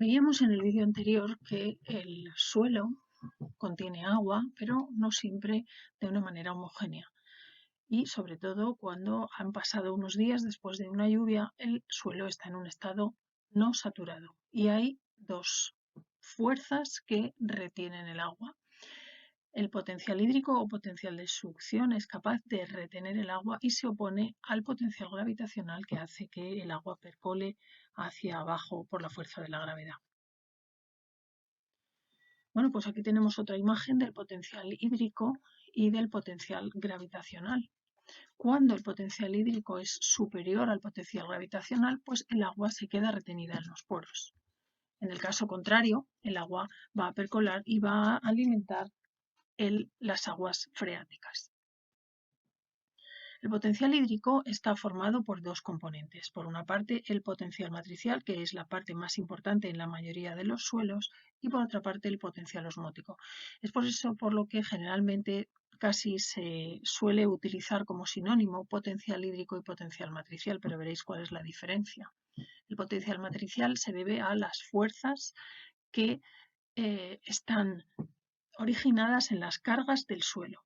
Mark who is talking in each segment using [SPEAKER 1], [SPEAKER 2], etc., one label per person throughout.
[SPEAKER 1] Veíamos en el vídeo anterior que el suelo contiene agua, pero no siempre de una manera homogénea. Y sobre todo cuando han pasado unos días después de una lluvia, el suelo está en un estado no saturado. Y hay dos fuerzas que retienen el agua. El potencial hídrico o potencial de succión es capaz de retener el agua y se opone al potencial gravitacional que hace que el agua percole hacia abajo por la fuerza de la gravedad. Bueno, pues aquí tenemos otra imagen del potencial hídrico y del potencial gravitacional. Cuando el potencial hídrico es superior al potencial gravitacional, pues el agua se queda retenida en los poros. En el caso contrario, el agua va a percolar y va a alimentar las aguas freáticas. El potencial hídrico está formado por dos componentes. Por una parte, el potencial matricial, que es la parte más importante en la mayoría de los suelos, y por otra parte, el potencial osmótico. Es por eso por lo que generalmente casi se suele utilizar como sinónimo potencial hídrico y potencial matricial, pero veréis cuál es la diferencia. El potencial matricial se debe a las fuerzas que están originadas en las cargas del suelo.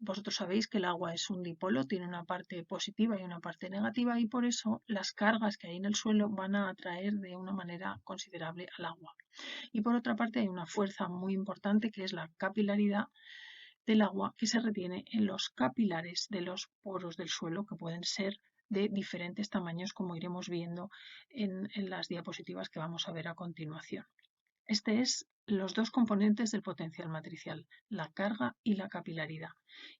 [SPEAKER 1] Vosotros sabéis que el agua es un dipolo, tiene una parte positiva y una parte negativa, y por eso las cargas que hay en el suelo van a atraer de una manera considerable al agua. Y por otra parte hay una fuerza muy importante que es la capilaridad del agua que se retiene en los capilares de los poros del suelo, que pueden ser de diferentes tamaños, como iremos viendo en las diapositivas que vamos a ver a continuación. Este es los dos componentes del potencial matricial, la carga y la capilaridad.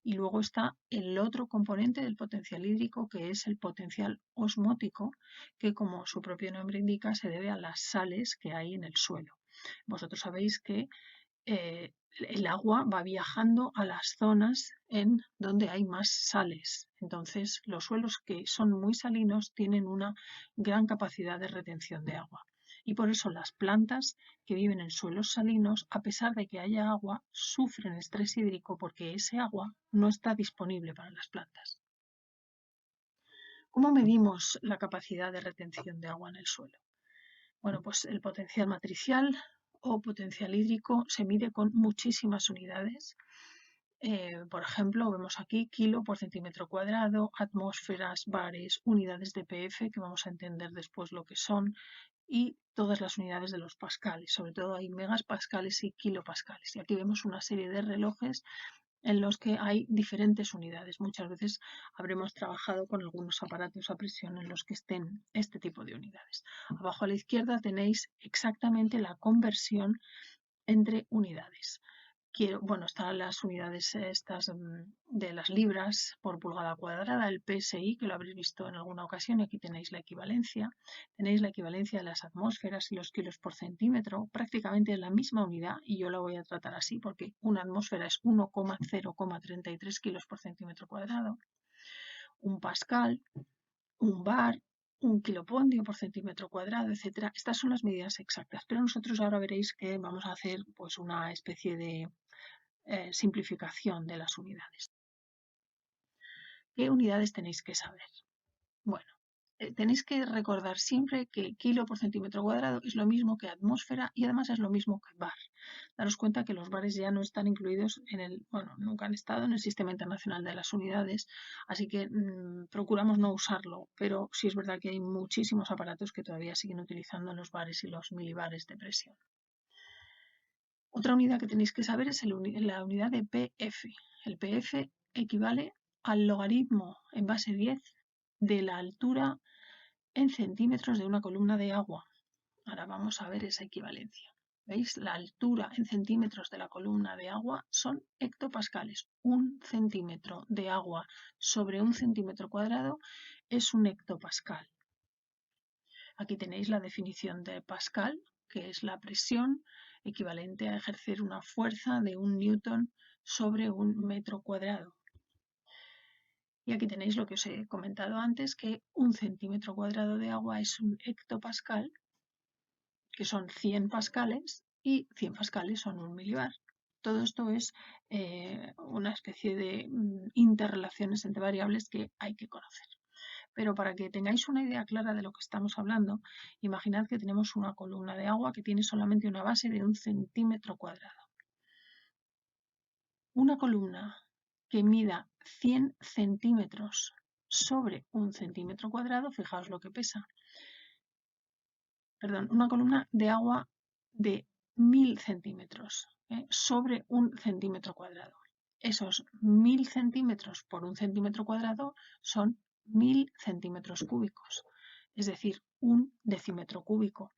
[SPEAKER 1] Y luego está el otro componente del potencial hídrico, que es el potencial osmótico, que como su propio nombre indica, se debe a las sales que hay en el suelo. Vosotros sabéis que el agua va viajando a las zonas en donde hay más sales. Entonces, los suelos que son muy salinos tienen una gran capacidad de retención de agua. Y por eso las plantas que viven en suelos salinos, a pesar de que haya agua, sufren estrés hídrico porque ese agua no está disponible para las plantas. ¿Cómo medimos la capacidad de retención de agua en el suelo? Bueno, pues el potencial matricial o potencial hídrico se mide con muchísimas unidades. Por ejemplo, vemos aquí kilo por centímetro cuadrado, atmósferas, bares, unidades de PF, que vamos a entender después lo que son, y todas las unidades de los pascales. Sobre todo hay megapascales y kilopascales. Y aquí vemos una serie de relojes en los que hay diferentes unidades. Muchas veces habremos trabajado con algunos aparatos a presión en los que estén este tipo de unidades. Abajo a la izquierda tenéis exactamente la conversión entre unidades. Están las unidades estas de las libras por pulgada cuadrada, el PSI, que lo habréis visto en alguna ocasión, y aquí tenéis la equivalencia. Tenéis la equivalencia de las atmósferas y los kilos por centímetro, prácticamente la misma unidad, y yo la voy a tratar así porque una atmósfera es 1,033 kilos por centímetro cuadrado. Un pascal, un bar, un kilopondio por centímetro cuadrado, etcétera. Estas son las medidas exactas, pero nosotros ahora veréis que vamos a hacer pues una especie de simplificación de las unidades. ¿Qué unidades tenéis que saber? Bueno, tenéis que recordar siempre que kilo por centímetro cuadrado es lo mismo que atmósfera y además es lo mismo que bar. Daros cuenta que los bares ya no están incluidos nunca han estado en el Sistema Internacional de las Unidades, así que procuramos no usarlo, pero sí es verdad que hay muchísimos aparatos que todavía siguen utilizando los bares y los milibares de presión. Otra unidad que tenéis que saber es la unidad de PF. El PF equivale al logaritmo en base 10 de la altura en centímetros de una columna de agua. Ahora vamos a ver esa equivalencia. ¿Veis? La altura en centímetros de la columna de agua son hectopascales. Un centímetro de agua sobre un centímetro cuadrado es un hectopascal. Aquí tenéis la definición de Pascal, que es la presión equivalente a ejercer una fuerza de 1 newton sobre un metro cuadrado. Y aquí tenéis lo que os he comentado antes, que un centímetro cuadrado de agua es un hectopascal, que son 100 pascales, y 100 pascales son un milibar. Todo esto es una especie de interrelaciones entre variables que hay que conocer. Pero para que tengáis una idea clara de lo que estamos hablando, imaginad que tenemos una columna de agua que tiene solamente una base de 1 centímetro cuadrado. Una columna que mida 100 centímetros sobre 1 centímetro cuadrado, fijaos lo que pesa. Perdón, una columna de agua de 1000 centímetros sobre 1 centímetro cuadrado. Esos 1000 centímetros por 1 centímetro cuadrado son 1000 centímetros cúbicos, es decir, 1 decímetro cúbico.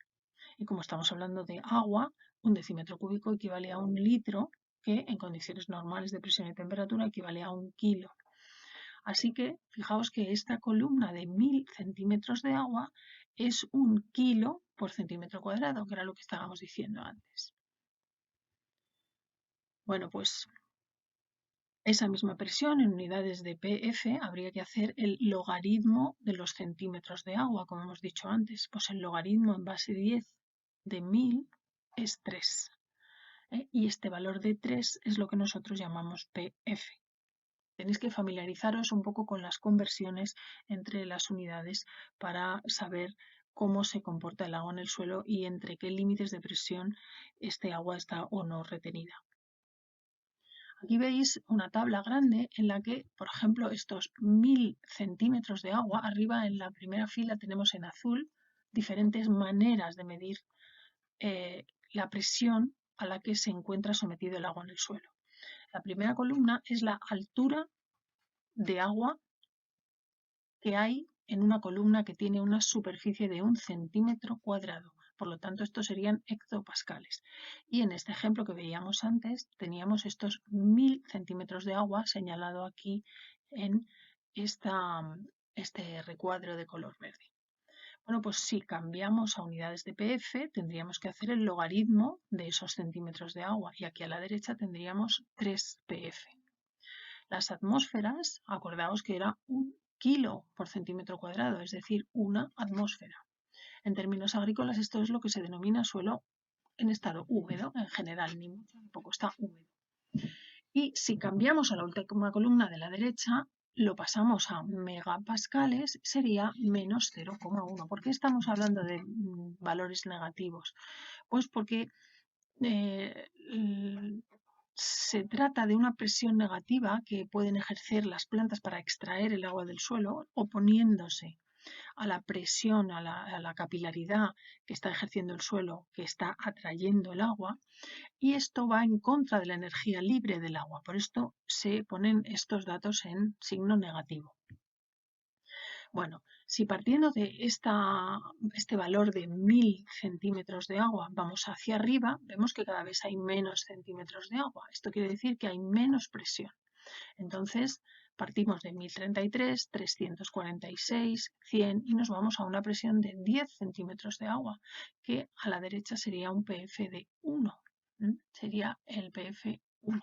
[SPEAKER 1] Y como estamos hablando de agua, 1 decímetro cúbico equivale a 1 litro, que en condiciones normales de presión y temperatura equivale a 1 kilo. Así que fijaos que esta columna de 1000 centímetros de agua es 1 kilo por centímetro cuadrado, que era lo que estábamos diciendo antes. Bueno, pues esa misma presión en unidades de PF habría que hacer el logaritmo de los centímetros de agua, como hemos dicho antes. Pues el logaritmo en base 10 de 1000 es 3. Y este valor de 3 es lo que nosotros llamamos PF. Tenéis que familiarizaros un poco con las conversiones entre las unidades para saber cómo se comporta el agua en el suelo y entre qué límites de presión este agua está o no retenida. Aquí veis una tabla grande en la que, por ejemplo, estos 1000 centímetros de agua, arriba en la primera fila tenemos en azul diferentes maneras de medir la presión a la que se encuentra sometido el agua en el suelo. La primera columna es la altura de agua que hay en una columna que tiene una superficie de 1 centímetro cuadrado. Por lo tanto, estos serían hectopascales. Y en este ejemplo que veíamos antes, teníamos estos 1000 centímetros de agua señalado aquí en este recuadro de color verde. Bueno, pues si cambiamos a unidades de PF, tendríamos que hacer el logaritmo de esos centímetros de agua. Y aquí a la derecha tendríamos 3 PF. Las atmósferas, acordaos que era 1 kilo por centímetro cuadrado, es decir, una atmósfera. En términos agrícolas, esto es lo que se denomina suelo en estado húmedo, en general, ni mucho ni poco, está húmedo. Y si cambiamos a la última columna de la derecha, lo pasamos a megapascales, sería menos 0,1. ¿Por qué estamos hablando de valores negativos? Pues porque se trata de una presión negativa que pueden ejercer las plantas para extraer el agua del suelo, oponiéndose a la presión, a la capilaridad que está ejerciendo el suelo, que está atrayendo el agua, y esto va en contra de la energía libre del agua. Por esto se ponen estos datos en signo negativo. Bueno, si partiendo de este valor de 1000 centímetros de agua vamos hacia arriba, vemos que cada vez hay menos centímetros de agua. Esto quiere decir que hay menos presión. Entonces, partimos de 1033, 346, 100 y nos vamos a una presión de 10 centímetros de agua, que a la derecha sería un PF de 1. Sería el PF 1.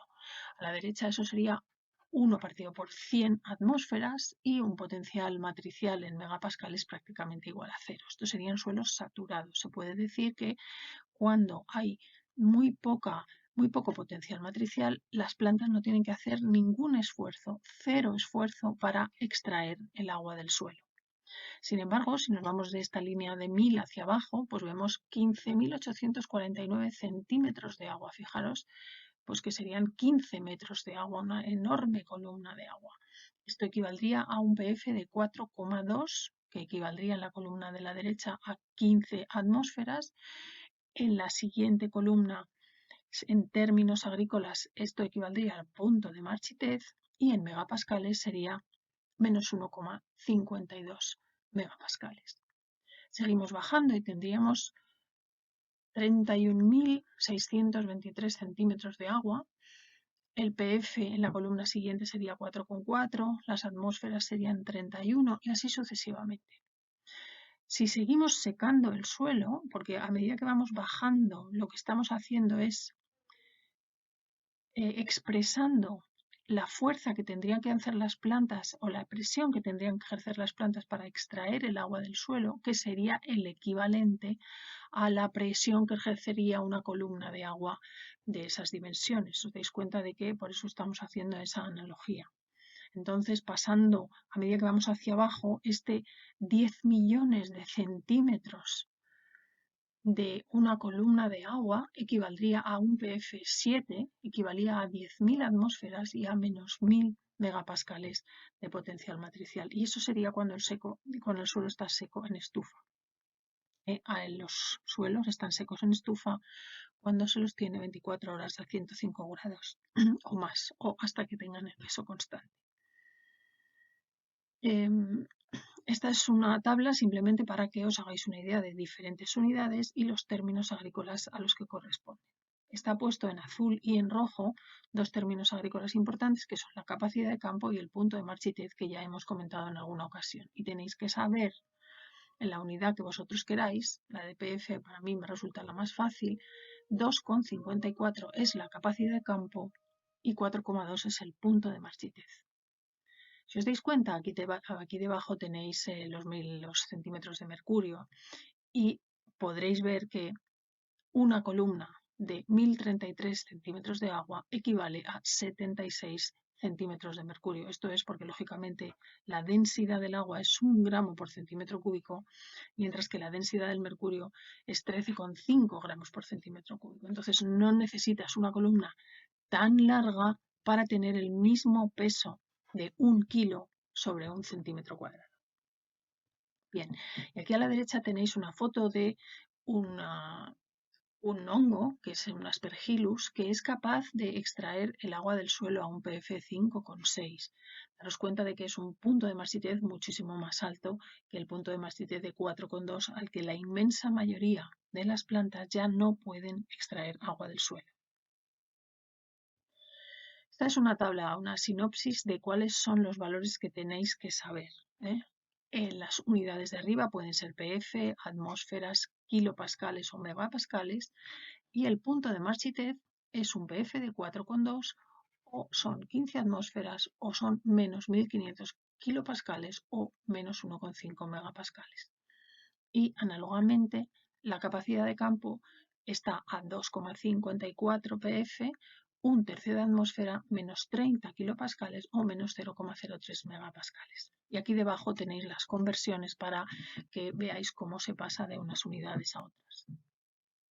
[SPEAKER 1] A la derecha eso sería 1 partido por 100 atmósferas y un potencial matricial en megapascales prácticamente igual a 0. Estos serían suelos saturados. Se puede decir que cuando hay muy poco potencial matricial, las plantas no tienen que hacer ningún esfuerzo, 0 esfuerzo para extraer el agua del suelo. Sin embargo, si nos vamos de esta línea de 1000 hacia abajo, pues vemos 15.849 centímetros de agua. Fijaros, pues que serían 15 metros de agua, una enorme columna de agua. Esto equivaldría a un PF de 4,2, que equivaldría en la columna de la derecha a 15 atmósferas. En la siguiente columna, en términos agrícolas, esto equivaldría al punto de Marchitez y en megapascales sería menos 1,52 megapascales. Seguimos bajando y tendríamos 31.623 centímetros de agua. El PF en la columna siguiente sería 4,4, las atmósferas serían 31 y así sucesivamente. Si seguimos secando el suelo, porque a medida que vamos bajando, lo que estamos haciendo es expresando la fuerza que tendrían que hacer las plantas o la presión que tendrían que ejercer las plantas para extraer el agua del suelo, que sería el equivalente a la presión que ejercería una columna de agua de esas dimensiones. Os dais cuenta de que por eso estamos haciendo esa analogía. Entonces, pasando a medida que vamos hacia abajo, 10 millones de centímetros de una columna de agua equivaldría a un PF7, equivalía a 10.000 atmósferas y a menos 1.000 megapascales de potencial matricial. Y eso sería cuando el suelo está seco en estufa. Los suelos están secos en estufa cuando se los tiene 24 horas a 105 grados o más, o hasta que tengan el peso constante. Esta es una tabla simplemente para que os hagáis una idea de diferentes unidades y los términos agrícolas a los que corresponden. Está puesto en azul y en rojo dos términos agrícolas importantes que son la capacidad de campo y el punto de marchitez, que ya hemos comentado en alguna ocasión. Y tenéis que saber en la unidad que vosotros queráis, la de PF para mí me resulta la más fácil, 2,54 es la capacidad de campo y 4,2 es el punto de marchitez. Si os dais cuenta, aquí debajo tenéis los centímetros de mercurio y podréis ver que una columna de 1033 centímetros de agua equivale a 76 centímetros de mercurio. Esto es porque, lógicamente, la densidad del agua es 1 gramo por centímetro cúbico, mientras que la densidad del mercurio es 13,5 gramos por centímetro cúbico. Entonces, no necesitas una columna tan larga para tener el mismo peso de 1 kilo sobre 1 centímetro cuadrado. Bien, y aquí a la derecha tenéis una foto de un hongo, que es un Aspergillus, que es capaz de extraer el agua del suelo a un pF 5,6. Daros cuenta de que es un punto de marchitez muchísimo más alto que el punto de marchitez de 4,2, al que la inmensa mayoría de las plantas ya no pueden extraer agua del suelo. Esta es una tabla, una sinopsis de cuáles son los valores que tenéis que saber. Las unidades de arriba pueden ser PF, atmósferas, kilopascales o megapascales, y el punto de marchitez es un PF de 4,2 o son 15 atmósferas o son menos 1500 kilopascales o menos 1,5 megapascales. Y análogamente, la capacidad de campo está a 2,54 PF, un tercio de atmósfera, menos 30 kilopascales o menos 0,03 megapascales. Y aquí debajo tenéis las conversiones para que veáis cómo se pasa de unas unidades a otras.